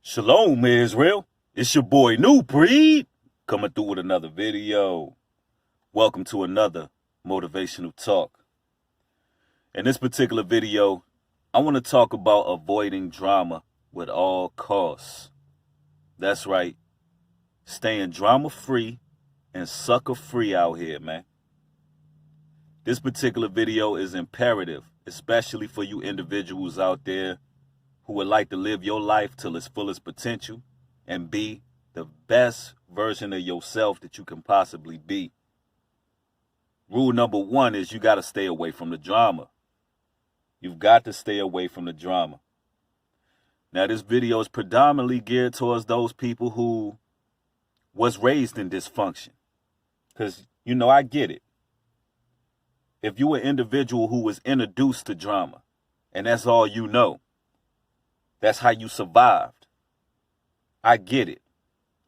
Shalom, Israel. It's your boy New Breed coming through with another video. Welcome to another motivational talk. In this particular video, I want to talk about avoiding drama with all costs. That's right. Staying drama-free and sucker-free out here, man. This particular video is imperative, especially for you individuals out there who would like to live your life till its fullest potential and be the best version of yourself that you can possibly be. Rule number one is you got to stay away from the drama. You've got to stay away from the drama. Now, this video is predominantly geared towards those people who was raised in dysfunction. Because, I get it. If you're an individual who was introduced to drama, and that's all you know, that's how you survived. I get it.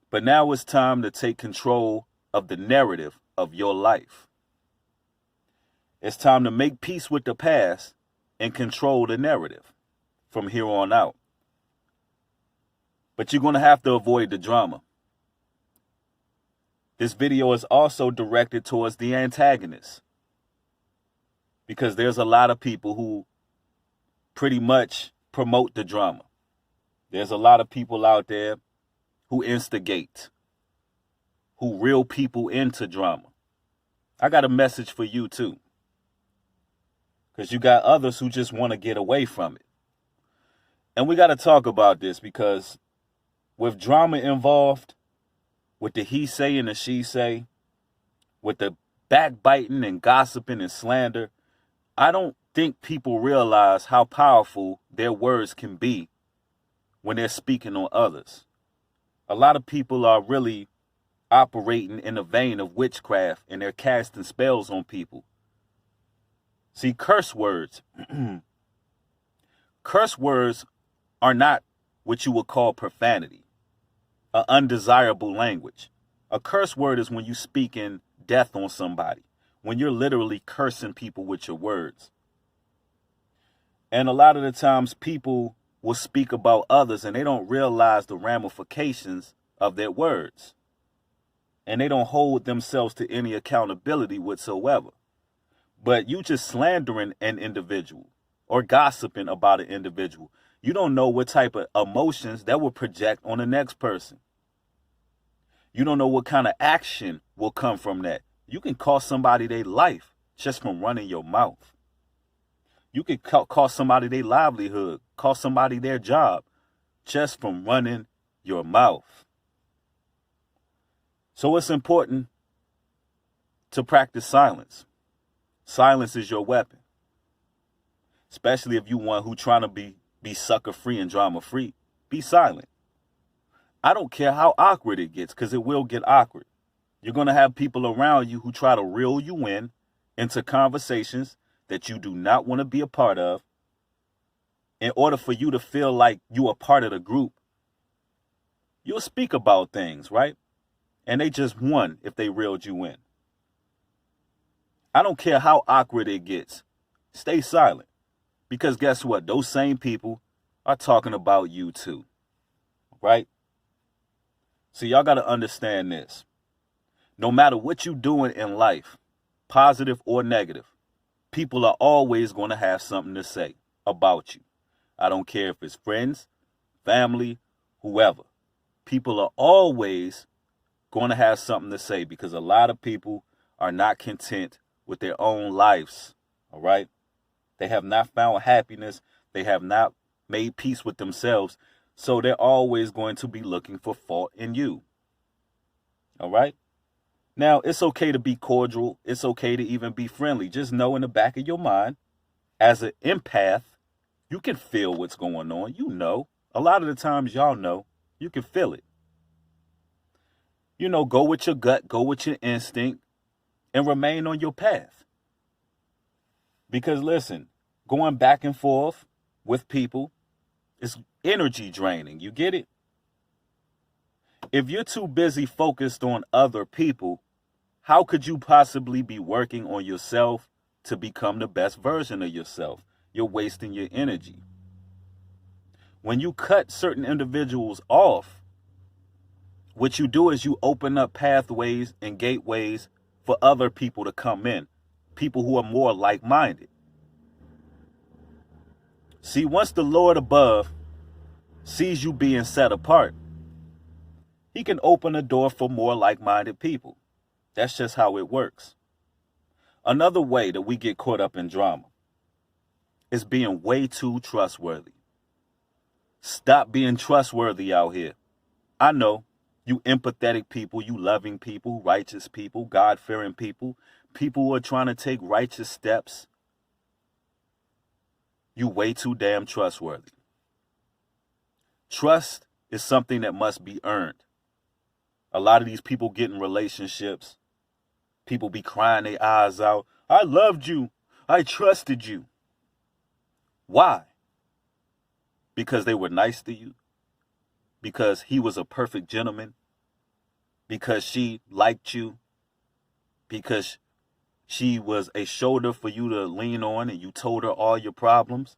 But now it's time to take control of the narrative of your life. It's time to make peace with the past and control the narrative from here on out. But you're going to have to avoid the drama. This video is also directed towards the antagonist, because there's a lot of people who pretty much promote the drama. There's a lot of people out there who instigate, who reel people into drama. I got a message for you too, because you got others who just want to get away from it. And we got to talk about this, because with drama involved, with the he say and the she say, with the backbiting and gossiping and slander, I don't think people realize how powerful their words can be when they're speaking on others. A lot of people are really operating in the vein of witchcraft, and they're casting spells on people. See, curse words are not what you would call profanity, an undesirable language. A curse word is when you speak in death on somebody, when you're literally cursing people with your words. And a lot of the times people will speak about others and they don't realize the ramifications of their words. And they don't hold themselves to any accountability whatsoever. But you just slandering an individual or gossiping about an individual, you don't know what type of emotions that will project on the next person. You don't know what kind of action will come from that. You can cost somebody their life just from running your mouth. You can cost somebody their livelihood, cost somebody their job just from running your mouth. So it's important to practice silence. Silence is your weapon, especially if you one who trying to be sucker free and drama free. Be silent. I don't care how awkward it gets, because it will get awkward. You're going to have people around you who try to reel you in into conversations that you do not want to be a part of, in order for you to feel like you are part of the group. You'll speak about things, right? And they just won if they reeled you in. I don't care how awkward it gets. Stay silent. Because guess what? Those same people are talking about you too. Right? So y'all got to understand this. No matter what you're doing in life, positive or negative, people are always going to have something to say about you. I don't care if it's friends, family, whoever. People are always going to have something to say, because a lot of people are not content with their own lives. All right? They have not found happiness. They have not made peace with themselves. So they're always going to be looking for fault in you. All right? Now, it's okay to be cordial. It's okay to even be friendly. Just know in the back of your mind, as an empath, you can feel what's going on. You know. A lot of the times, y'all know. You can feel it. Go with your gut, go with your instinct, and remain on your path. Because listen, going back and forth with people is energy draining. You get it? If you're too busy focused on other people, how could you possibly be working on yourself to become the best version of yourself? You're wasting your energy. When you cut certain individuals off, what you do is you open up pathways and gateways for other people to come in, people who are more like-minded. See, once the Lord above sees you being set apart, he can open a door for more like-minded people. That's just how it works. Another way that we get caught up in drama is being way too trustworthy. Stop being trustworthy out here. I know you empathetic people, you loving people, righteous people, God-fearing people, people who are trying to take righteous steps. You way too damn trustworthy. Trust is something that must be earned. A lot of these people get in relationships. People be crying their eyes out. I loved you. I trusted you. Why? Because they were nice to you? Because he was a perfect gentleman? Because she liked you? Because she was a shoulder for you to lean on and you told her all your problems?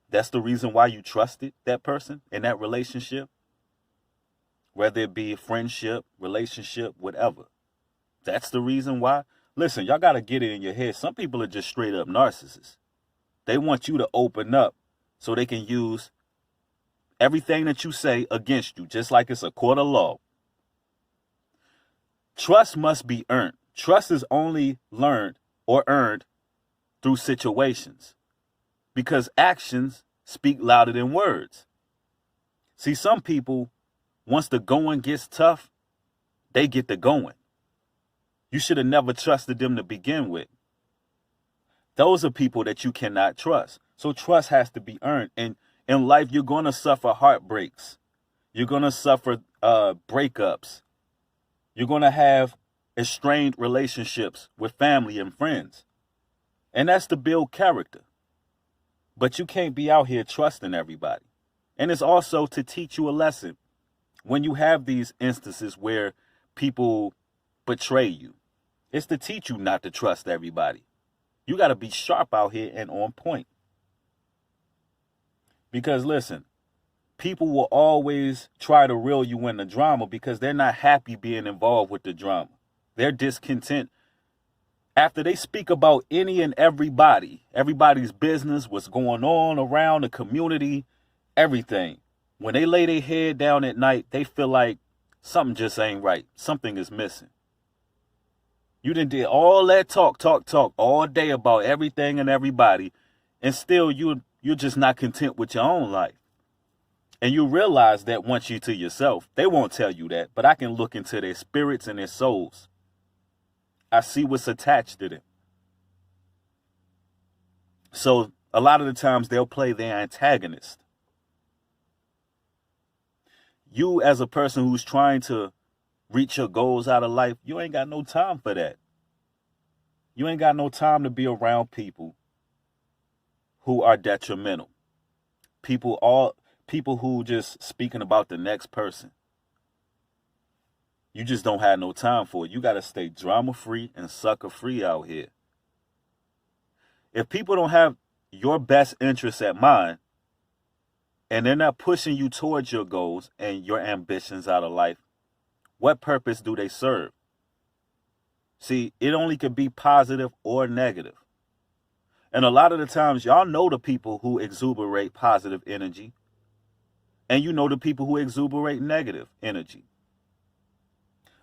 That's the reason why you trusted that person in that relationship? Whether it be a friendship, relationship, whatever. That's the reason why. Listen, y'all got to get it in your head. Some people are just straight up narcissists. They want you to open up so they can use everything that you say against you, just like it's a court of law. Trust must be earned. Trust is only learned or earned through situations, because actions speak louder than words. See, some people, once the going gets tough, they get the going. You should have never trusted them to begin with. Those are people that you cannot trust. So trust has to be earned. And in life, you're going to suffer heartbreaks. You're going to suffer breakups. You're going to have estranged relationships with family and friends. And that's to build character. But you can't be out here trusting everybody. And it's also to teach you a lesson. When you have these instances where people betray you, it's to teach you not to trust everybody. You got to be sharp out here and on point. Because listen, people will always try to reel you in the drama because they're not happy being involved with the drama. They're discontent. After they speak about any and everybody, everybody's business, what's going on around the community, everything. When they lay their head down at night, they feel like something just ain't right. Something is missing. You done did all that talk all day about everything and everybody, and still you're just not content with your own life. And you realize that once you're to yourself. They won't tell you that, but I can look into their spirits and their souls. I see what's attached to them. So a lot of the times they'll play their antagonist. You as a person who's trying to reach your goals out of life, you ain't got no time for that. You ain't got no time to be around people who are detrimental. People who just speaking about the next person. You just don't have no time for it. You got to stay drama-free and sucker-free out here. If people don't have your best interests at mind, and they're not pushing you towards your goals and your ambitions out of life, what purpose do they serve? See, it only can be positive or negative. And a lot of the times, y'all know the people who exuberate positive energy, and you know the people who exuberate negative energy.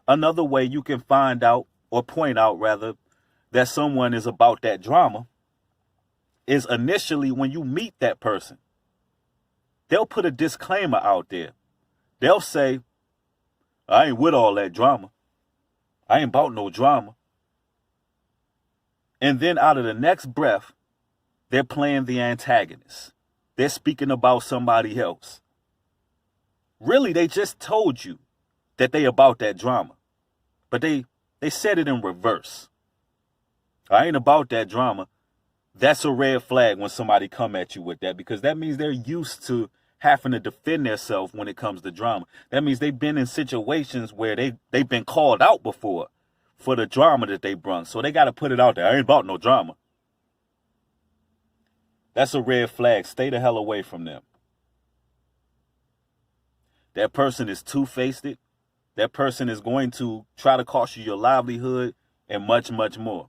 Another way you can find out, or point out rather, that someone is about that drama is initially when you meet that person. They'll put a disclaimer out there. They'll say, I ain't with all that drama. I ain't about no drama. And then out of the next breath, they're playing the antagonist. They're speaking about somebody else. Really, they just told you that they about that drama. But they said it in reverse. I ain't about that drama. That's a red flag when somebody come at you with that, because that means they're used to having to defend themselves when it comes to drama. That means they've been in situations where they've been called out before for the drama that they brung. So they got to put it out there. I ain't about no drama. That's a red flag. Stay the hell away from them. That person is two-faced. That person is going to try to cost you your livelihood and much, much more.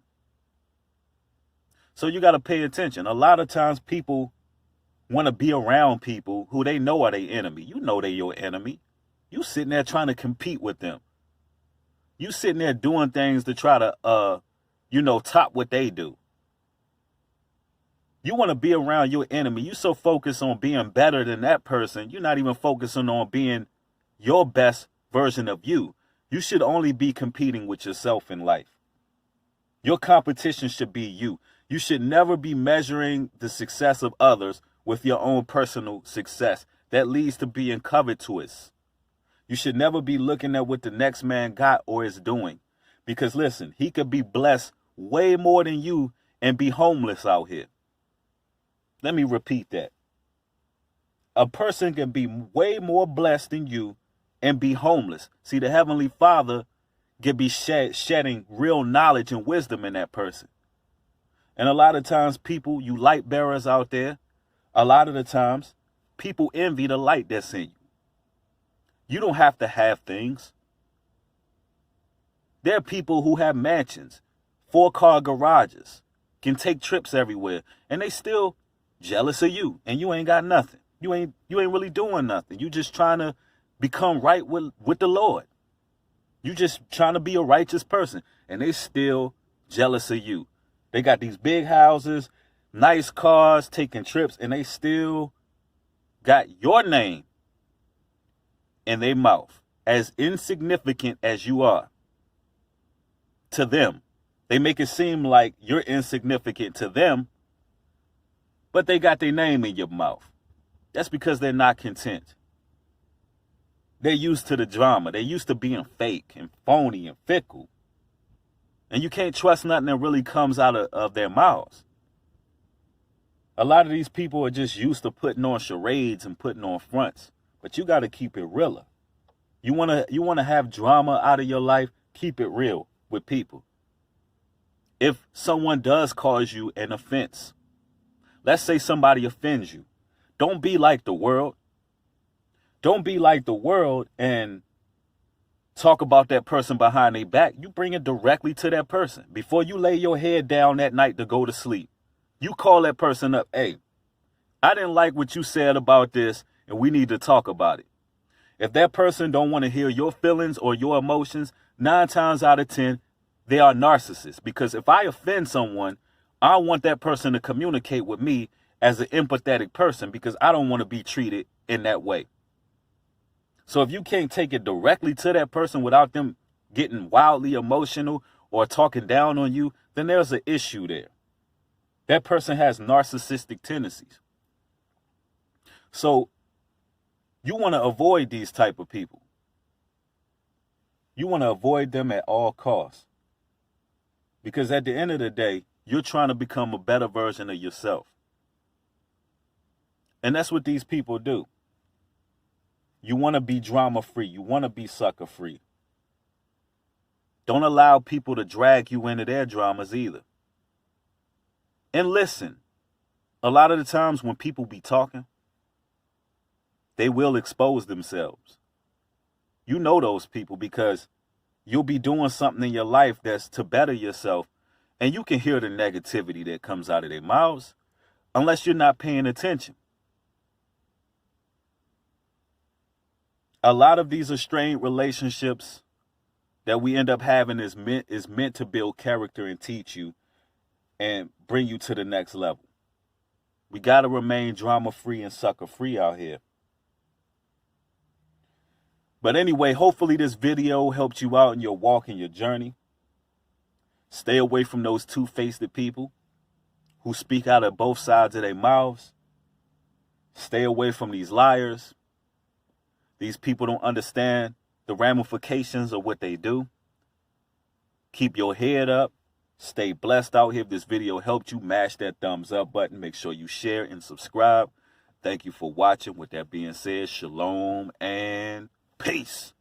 So you got to pay attention. A lot of times people want to be around people who they know are their enemy. You know they're your enemy. You sitting there trying to compete with them. You sitting there doing things to try to, top what they do. You want to be around your enemy. You so focused on being better than that person, you're not even focusing on being your best version of you. You should only be competing with yourself in life. Your competition should be you. You should never be measuring the success of others with your own personal success. That leads to being covetous. You should never be looking at what the next man got or is doing. Because listen, he could be blessed way more than you and be homeless out here. Let me repeat that. A person can be way more blessed than you and be homeless. See, the Heavenly Father can be shedding real knowledge and wisdom in that person. And a lot of times people, you light bearers out there, a lot of the times people envy the light that's in you. You don't have to have things. There are people who have mansions, 4-car garages, can take trips everywhere, and they still jealous of you, and you ain't got nothing. You ain't really doing nothing. You just trying to become right with the Lord. You just trying to be a righteous person, and they still jealous of you. They got these big houses, nice cars, taking trips, and they still got your name in their mouth, as insignificant as you are to them. They make it seem like you're insignificant to them, but they got their name in your mouth. That's because they're not content. They're used to the drama. They're used to being fake and phony and fickle. And you can't trust nothing that really comes out of their mouths. A lot of these people are just used to putting on charades and putting on fronts. But you got to keep it realer. You want to have drama out of your life? Keep it real with people. If someone does cause you an offense, let's say somebody offends you, don't be like the world. Don't be like the world and talk about that person behind their back. You bring it directly to that person. Before you lay your head down that night to go to sleep, you call that person up. Hey, I didn't like what you said about this, and we need to talk about it. If that person don't want to hear your feelings or your emotions, 9 times out of 10, they are narcissists. Because if I offend someone, I want that person to communicate with me as an empathetic person, because I don't want to be treated in that way. So if you can't take it directly to that person without them getting wildly emotional or talking down on you, then there's an issue there. That person has narcissistic tendencies. So you want to avoid these type of people. You want to avoid them at all costs. Because at the end of the day, you're trying to become a better version of yourself. And that's what these people do. You want to be drama-free. You want to be sucker-free. Don't allow people to drag you into their dramas either. And listen, a lot of the times when people be talking, they will expose themselves. You know those people because you'll be doing something in your life that's to better yourself, and you can hear the negativity that comes out of their mouths unless you're not paying attention. A lot of these strained relationships that we end up having is meant to build character and teach you and bring you to the next level. We got to remain drama-free and sucker-free out here. But anyway, hopefully this video helped you out in your walk and your journey. Stay away from those two-faced people who speak out of both sides of their mouths. Stay away from these liars. These people don't understand the ramifications of what they do. Keep your head up. Stay blessed out here. If this video helped you, mash that thumbs up button. Make sure you share and subscribe. Thank you for watching. With that being said, shalom and peace.